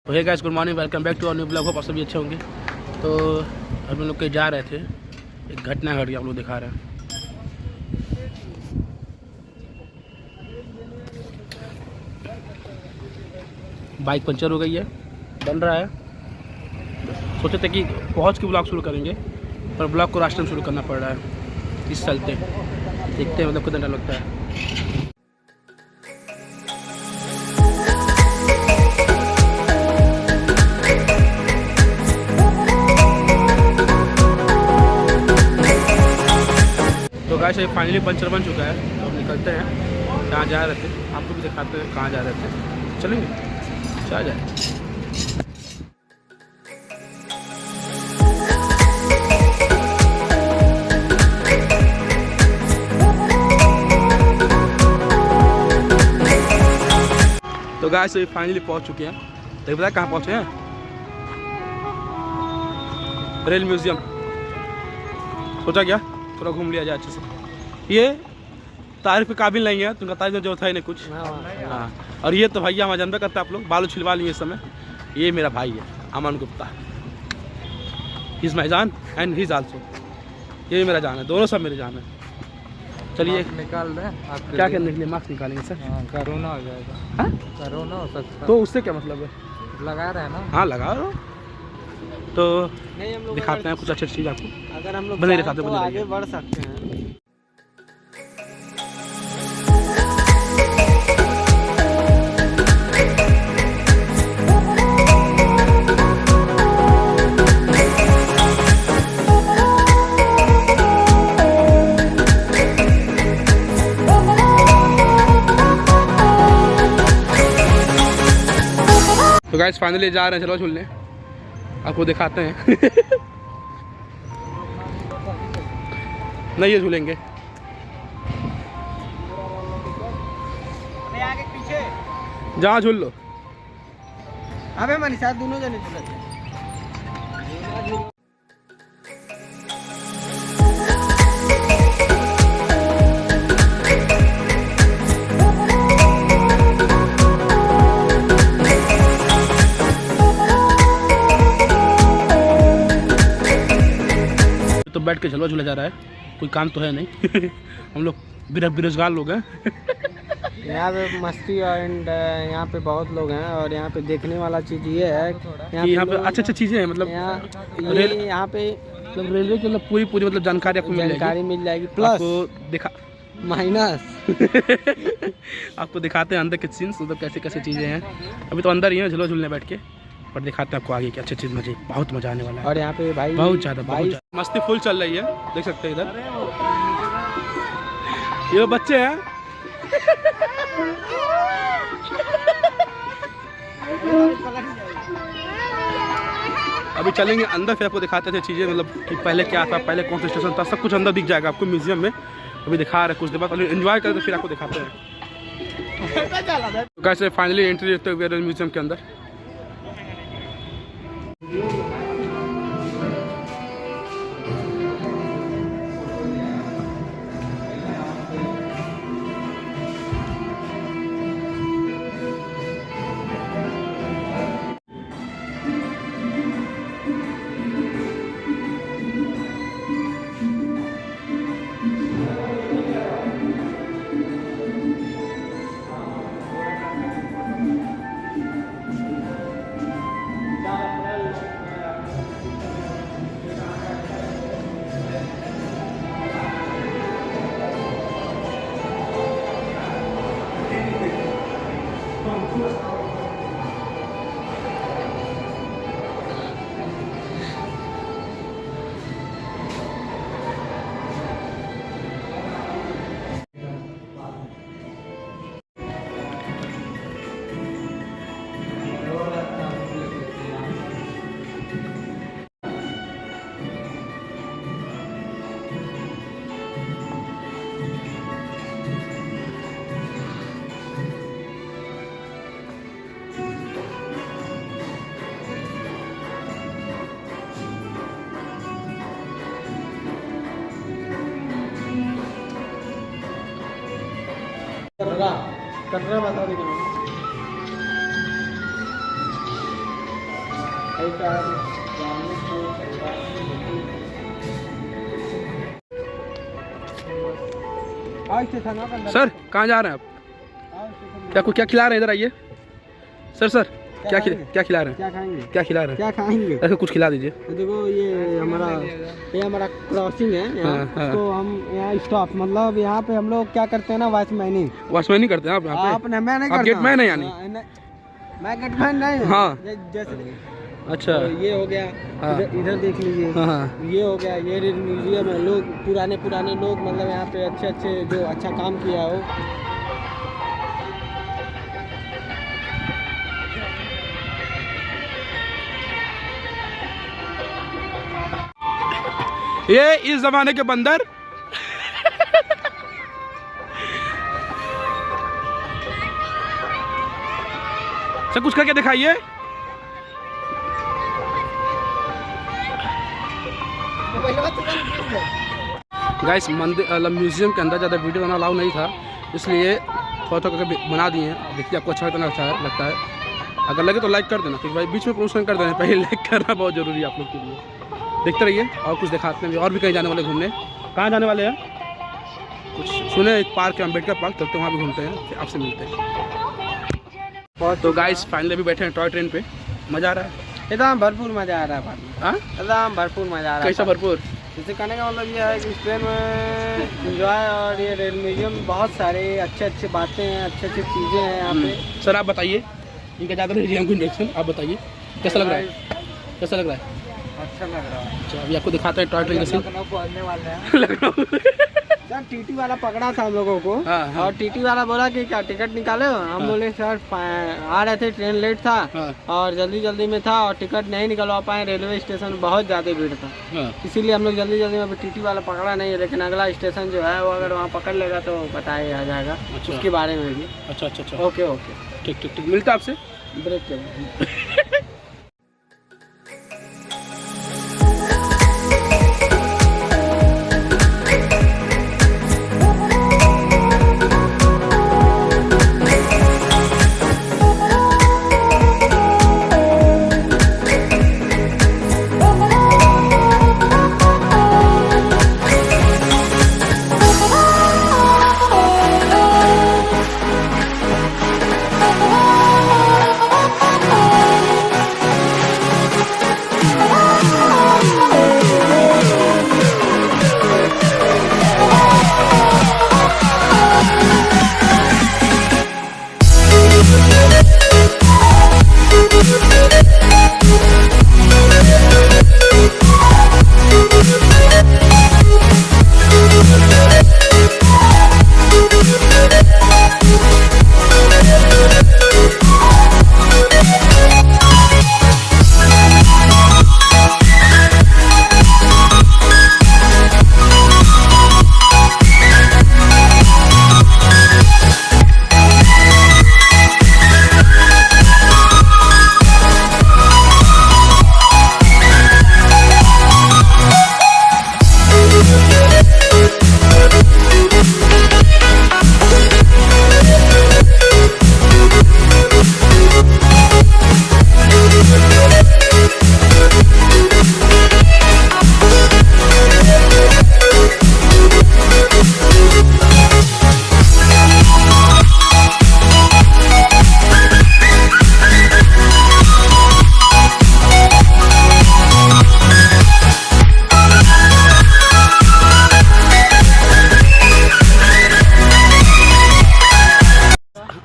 तो hey guys, good morning, welcome back to our new blog. Hope आप सभी अच्छे होंगे। तो हम लोग कहीं जा रहे थे, एक घटना घट गई, आप लोग दिखा रहे हैं। बाइक पंचर हो गई है, बन रहा है। सोचे थे कि पहुंच के ब्लॉग शुरू करेंगे, पर ब्लॉग को रास्ते में शुरू करना पड़ रहा है इस चलते। देखते हैं मतलब कितना डर लगता है। तो गाइस ये फाइनली पंचर बन चुका है, तो हम निकलते हैं। कहाँ जा रहे थे आपको भी दिखाते हैं, कहाँ जा रहे थे। चलेंगे, चला जाए। तो गाइस ये फाइनली पहुँच चुके हैं। तो पता है कहाँ पहुँचे हैं? Rail museum. सोचा क्या थोड़ा घूम लिया जाए अच्छे से। ये तारीफ के काबिल नहीं है, तुमका तारीफ जो था ही नहीं कुछ। हाँ, और ये तो भैया हमारा जानबे करता है, आप लोग बालू छिलवा लिए इस समय। ये मेरा भाई है अमन गुप्ता, हिज माय जान एंड हिज आल्सो। ये मेरा जान है, दोनों सब मेरे जान है। चलिए निकाल दें। क्या करने के लिए मास्क निकालेंगे सर? कोरोना हो जाएगा। हाँ? कोरोना हो सकता तो उससे क्या मतलब है? लगा रहे हैं ना। हाँ लगा दो। तो नहीं, हम लोग दिखाते हैं कुछ अच्छी चीज़ आपको। अगर हम लोग बने दिखाते तो आगे बढ़ सकते हैं। तो गाइस फाइनली जा रहे हैं, चलो झूलने, आपको दिखाते हैं। नहीं ये झूलेंगे। आगे पीछे जहाँ झूल लो। अबे मनीषा दोनों जने झूलते। तो बैठ के झलवा झूला जा रहा है, कोई काम तो है नहीं। हम लोग बेरोजगार लोग हैं। यहाँ पे मस्ती एंड यहाँ पे बहुत लोग हैं, और यहाँ पे देखने वाला चीज़ ये है कि यहाँ पे अच्छी अच्छी चीज़ें हैं। मतलब यहाँ पे मतलब रेलवे की मतलब पूरी मतलब जानकारी आपको मिल जाएगी प्लस आपको दिखा माइनस। आपको दिखाते हैं अंदर के सीन्स, मतलब कैसे कैसे चीज़ें हैं। अभी तो अंदर ही है झूला झूलने बैठ के, पर दिखाते हैं आपको आगे की अच्छी चीज़। मजे बहुत मजा आने वाला है। और यहाँ पे भाई बहुत ज़्यादा मस्ती फुल चल रही है, देख सकते हैं इधर ये बच्चे हैं। अभी चलेंगे अंदर, फिर आपको दिखाते थे चीज़ें, मतलब कि पहले क्या था, पहले कौन सा स्टेशन था, सब कुछ अंदर दिख जाएगा आपको म्यूजियम में। अभी दिखा रहे कुछ देर बाद, एंजॉय करें तो फिर आपको दिखाते हैं। कैसे फाइनली एंट्री लेते हुए म्यूजियम के अंदर। कटरा कटरा बता दीजिए। सर कहाँ जा रहे हैं आप? क्या खिला रहे हैं? इधर आइए सर। सर क्या खिला रहे हैं? क्या खाएंगे? क्या खिला रहे हैं? क्या खाएंगे? ऐसे कुछ खिला दीजिए। देखो ये हमारा क्रॉसिंग है यहाँ। तो हम यहाँ स्टॉप, मतलब यहाँ पे हम लोग क्या करते हैं ना, वॉचमैनिंग करते हैं। आप यहाँ पे? मैं नहीं करता। गेटमैन है यानी? मैं गेटमैन नहीं हूँ। हाँ जैसे अच्छा तो ये हो गया। हाँ। इधर देख लीजिए। हाँ। ये हो गया, ये रेड म्यूजियम है। लोग पुराने लोग, मतलब यहाँ पे अच्छे जो अच्छा काम किया हो। ये इस जमाने के बंदर सर कुछ करके दिखाइए। गाइस मंदिर म्यूजियम के अंदर ज़्यादा वीडियो बनाना अलाउ नहीं था, इसलिए थोड़ा करके बना दिए हैं। देखिए आपको अच्छा लगता है। अगर लगे तो लाइक कर देना, क्योंकि भाई बीच में प्रमोशन कर देना, पहले लाइक करना बहुत ज़रूरी है आप लोग के लिए। देखते रहिए और कुछ दिखाते हैं। और भी कहीं जाने वाले घूमने। कहाँ जाने वाले हैं? कुछ सुने एक पार्क है, अम्बेडकर पार्क, चलते वहाँ भी घूमते हैं, फिर आपसे मिलते हैं। तो गाइस फाइनली भी बैठे हैं टॉय ट्रेन पे। मज़ा आ रहा है? एकदम भरपूर मज़ा आ रहा है। एकदम भरपूर मज़ा आ रहा है। कैसा भरपूर? जैसे कहने का मतलब ये है कि इस ट्रेन में इंजॉय, और ये रेल म्यूजियम बहुत सारे अच्छे बातें हैं, अच्छी चीज़ें हैं यहाँ पे। सर आप बताइए, इनका ज़्यादा नहीं हमको इंट्रोडक्शन, आप बताइए कैसा लग रहा है? कैसा लग रहा है? अच्छा लग रहा है। अच्छा अभी आपको दिखाते हैं टॉय ट्रेन का सीन। लखनऊ पहुँचने वाले हैं। सर टीटी वाला पकड़ा था हम लोगों को। हाँ। और टीटी वाला बोला कि क्या टिकट निकाले हो? हम बोले सर आ रहे थे, ट्रेन लेट था। और जल्दी में था और टिकट नहीं निकलवा पाए। रेलवे स्टेशन में बहुत ज़्यादा भीड़ था, इसीलिए हम लोग जल्दी में अभी टीटी वाला पकड़ा नहीं है। लेकिन अगला स्टेशन जो है वो अगर वहाँ पकड़ लेगा तो बताया जाएगा उसके बारे में भी। अच्छा ओके ठीक मिलता है आपसे ब्रेक के बाद।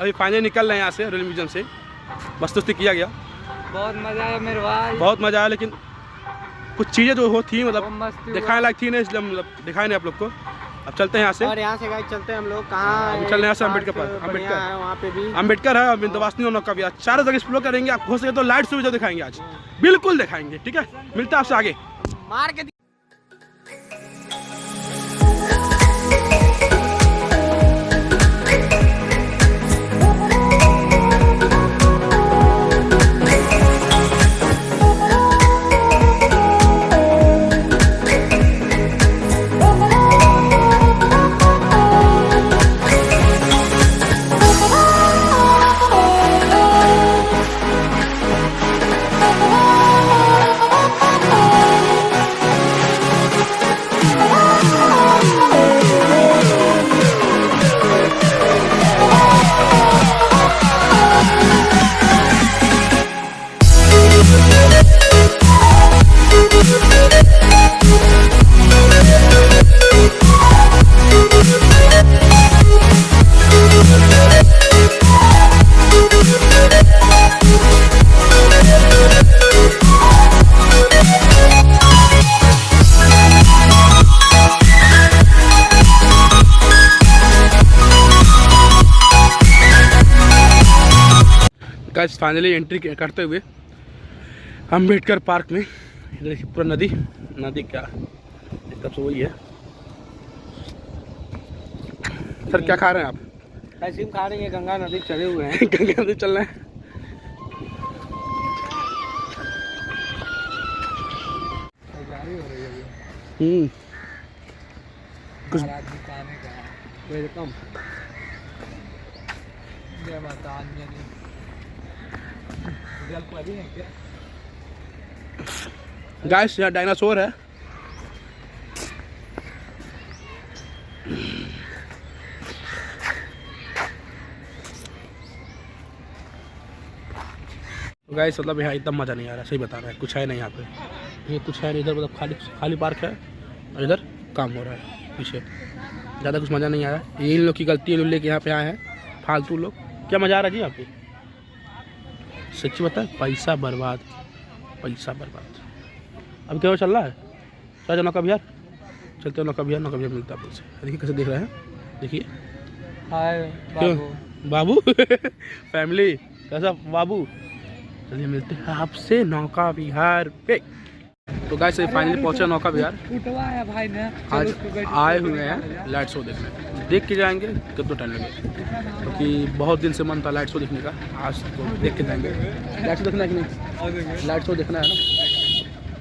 अभी फाइनली निकल रहे हैं यहाँ से रेल म्यूजियम से। मस्ती किया गया, बहुत मजा आया मेरे भाई, बहुत मजा आया। लेकिन कुछ चीज़ें जो हो थी मतलब दिखाने लायक थी ना, इसलिए मतलब दिखाए नहीं आप लोग को। अब चलते हैं यहाँ से। और यहाँ से गाइस चलते हैं हम लोग कहाँ? चल रहे हैं यहाँ से अम्बेडकर पार्क। वहाँ पे भी अम्बेडकर है, विंध्यवासिनी हम लोग का भी आज चारों जगह एक्सप्लोर करेंगे। आप हो सके तो लाइट सुविधा दिखाएंगे आज, बिल्कुल दिखाएंगे। ठीक है, मिलता है आपसे आगे। मार के Oh गाइस फाइनली एंट्री करते हुए अम्बेडकर पार्क में, इधर पूरा नदी क्या तब से वही है। सर क्या खा रहे हैं आप? आइसक्रीम खा रहे हैं, गंगा नदी चले हुए हैं। गंगा नदी चल रहे हैं। कुछ वेलकम। जय माता अंजनी। गाइस यहाँ डायनासोर है। गाइस मतलब यहाँ एकदम मज़ा नहीं आ रहा, सही बता रहा है, कुछ है नहीं यहाँ पे, ये कुछ है नहीं इधर, मतलब खाली पार्क है और इधर काम हो रहा है पीछे, ज़्यादा कुछ मज़ा नहीं आ रहा है। ये इन लोग की गलती है, लेके यहाँ पे आए हैं फालतू लोग। क्या मज़ा आ रहा है जी यहाँ पे? सच्ची बता, पैसा बर्बाद। अब क्या चल रहा है? चल नौका बिहार, चलते नौका बिहार मिलता है आपसे। देखिए कैसे देख रहे हैं, देखिए। हाय बाबू फैमिली कैसा बाबू? चलिए मिलते हैं आपसे नौका विहार पे। तो गाइस फाइनली पहुंचे नौका विहार। भाई ने आज आए हुए हैं लाइट शो देखने, देख के जाएंगे कितना टाइम लगेगा, क्योंकि बहुत दिन से मन था लाइट शो देखने का। आज तो देख के जाएंगे। लाइट शो देखना है कि नहीं? लाइट शो देखना है ना,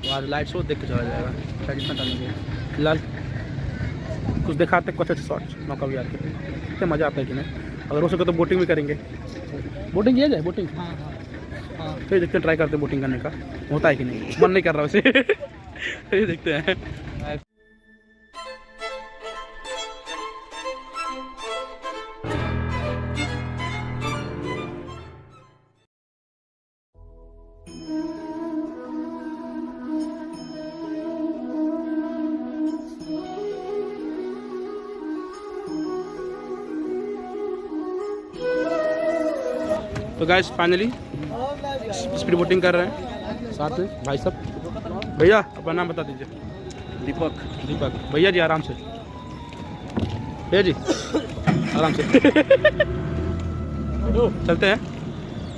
तो आज लाइट शो देख के चला जाएगा, क्या कितना टाइम लगेगा। फिलहाल कुछ दिखाते हैं, कुछ अच्छे शॉर्ट्स नौका विहार के, कितना मज़ा आता है कि नहीं। अगर हो सके तो बोटिंग भी करेंगे। बोटिंग किया जाए? बोटिंग फिर देखते हैं, ट्राई करते हैं बोटिंग करने का, होता है कि नहीं। मन नहीं कर रहा वैसे। फिर देखते हैं। तो गाइस फाइनली स्पीड बोटिंग कर रहे हैं साथ में भाई साहब। भैया अपना नाम बता दीजिए। दीपक भैया जी आराम से, भैया जी आराम से। चलते हैं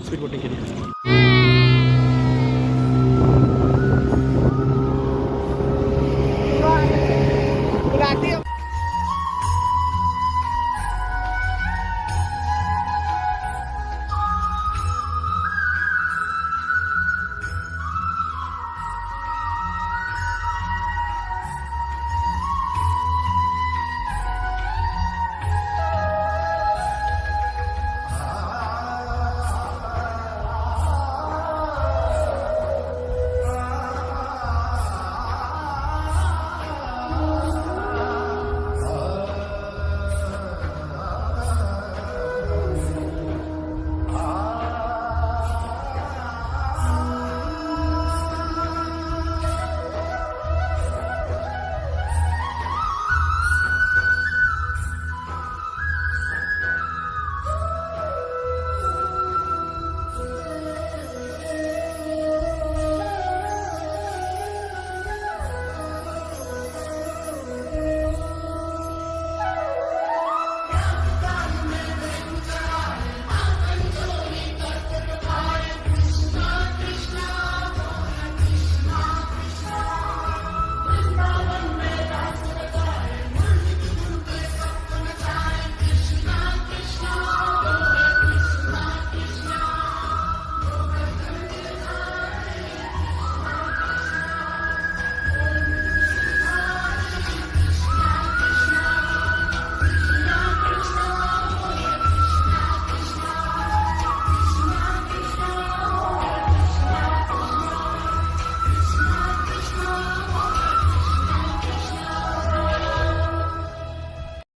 स्पीड बोटिंग के लिए।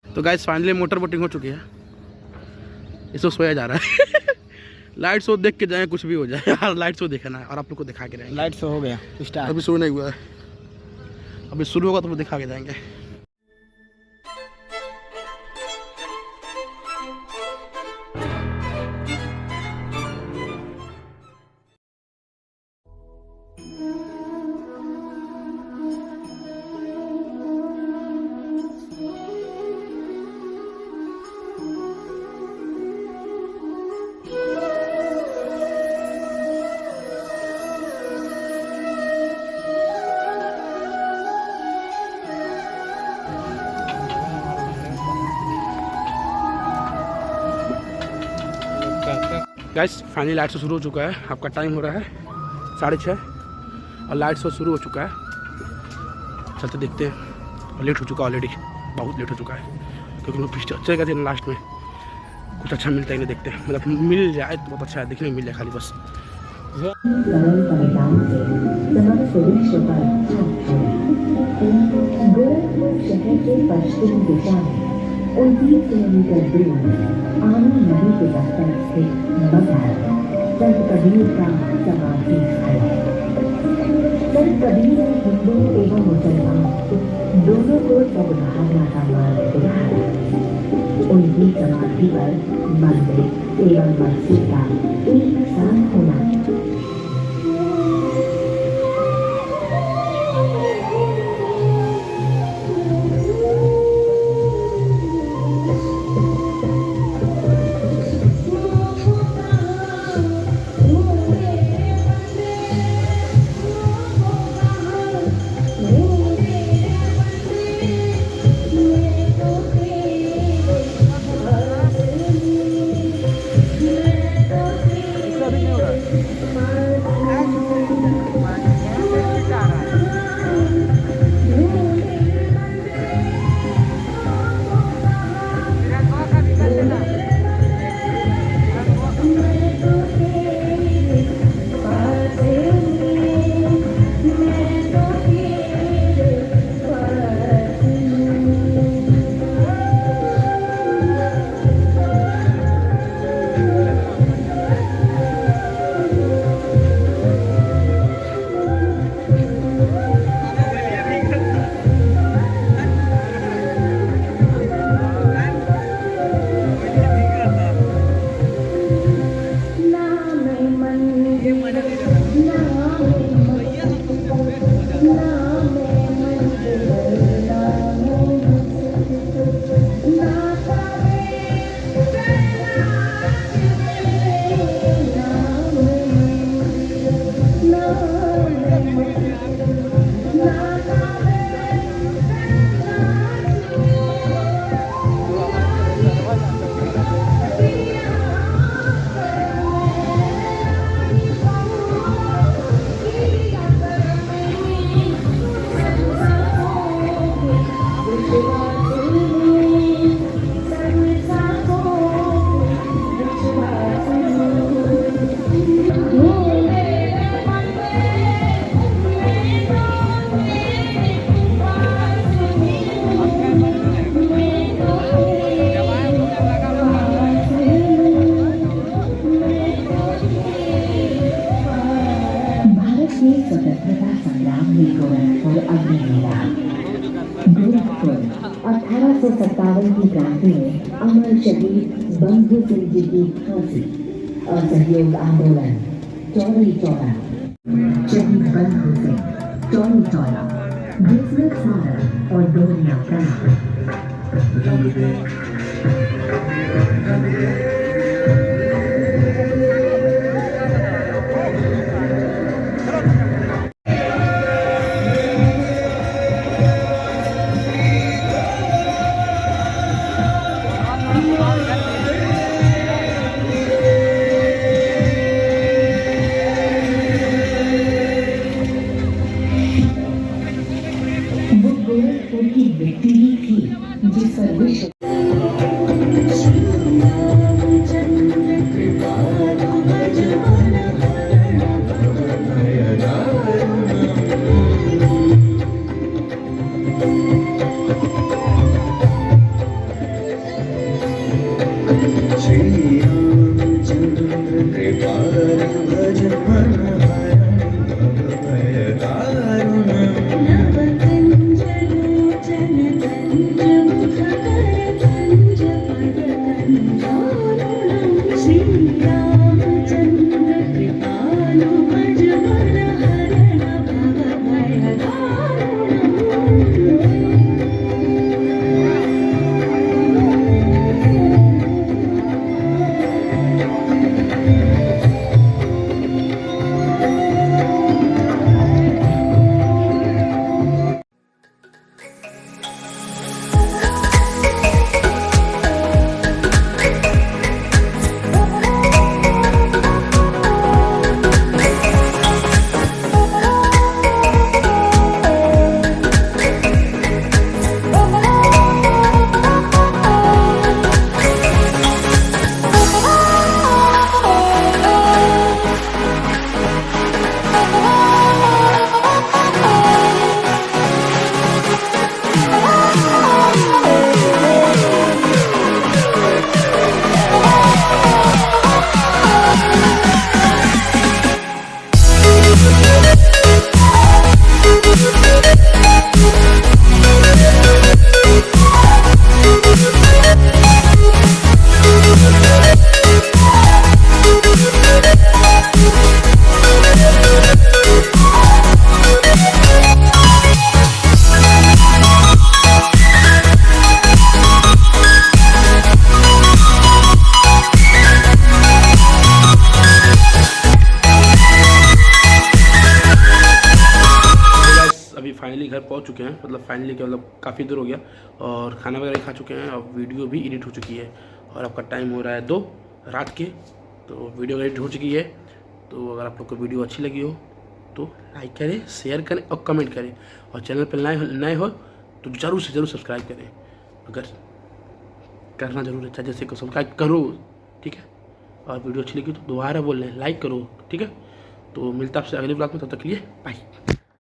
तो गाइस फाइनली मोटर बोटिंग हो चुकी है, इसको सोया जा रहा है। लाइट शो देख के जाए, कुछ भी हो जाए यार, लाइट शो देखना है और आप लोग को दिखा के रहेंगे। लाइट शो हो गया स्टार्ट, अभी शुरू नहीं हुआ है, अभी शुरू होगा तो दिखा के जाएंगे। गाइस फाइनली लाइट शो शुरू हो चुका है। आपका टाइम हो रहा है 6:30 और लाइट शो शुरू हो चुका है। चलते देखते हैं। और लेट हो चुका ऑलरेडी, बहुत लेट हो चुका है क्योंकि लोग पिछले अच्छे गए थे लास्ट में। कुछ अच्छा मिलता है नहीं, देखते हैं, मतलब मिल जाए तो बहुत अच्छा है, देखने में मिल जाए खाली बस। गोरखपुर शहर के पश्चिम दिशा में 29 किलोमीटर दूर आनी नदी के रास्ते स्थित मगहर संत कबीर का समाधि स्थल है। संत कबीर ने हिंदू एवं मुसलमान दोनों को सद्भावना का मार्ग दिखाया। उनकी समाधि पर मंदिर एवं मस्जिद का एक साथ होना स्वतंत्रता संग्राम में गोरखपुर अग्निवीरा। गोरखपुर 1857 की क्रांति में अमर शहीद बंधु सिंह जी की फांसी और सहयोग आंदोलन चौरी चौरा। शहीद बंधु सिंह चौरी चौरा बिजनेस स्मारक और डोरिया प्रणाम। गोरखपुर की मिट्टी ही थी जिस पर विश्व फाइनली घर पहुंच चुके हैं, मतलब फाइनली क्या, मतलब काफ़ी देर हो गया और खाना वगैरह खा चुके हैं और वीडियो भी एडिट हो चुकी है और आपका टाइम हो रहा है 2 रात के, तो वीडियो एडिट हो चुकी है। तो अगर आप लोग को वीडियो अच्छी लगी हो तो लाइक करें, शेयर करें और कमेंट करें, और चैनल पर नए हो तो ज़रूर से ज़रूर सब्सक्राइब करें, अगर करना ज़रूर है, जैसे को सब्सक्राइब करो, ठीक है। और वीडियो अच्छी लगी तो दोबारा बोल रहे हैं लाइक करो, ठीक है। तो मिलता आपसे अगले ब्लॉग में, तब तक के लिए बाय।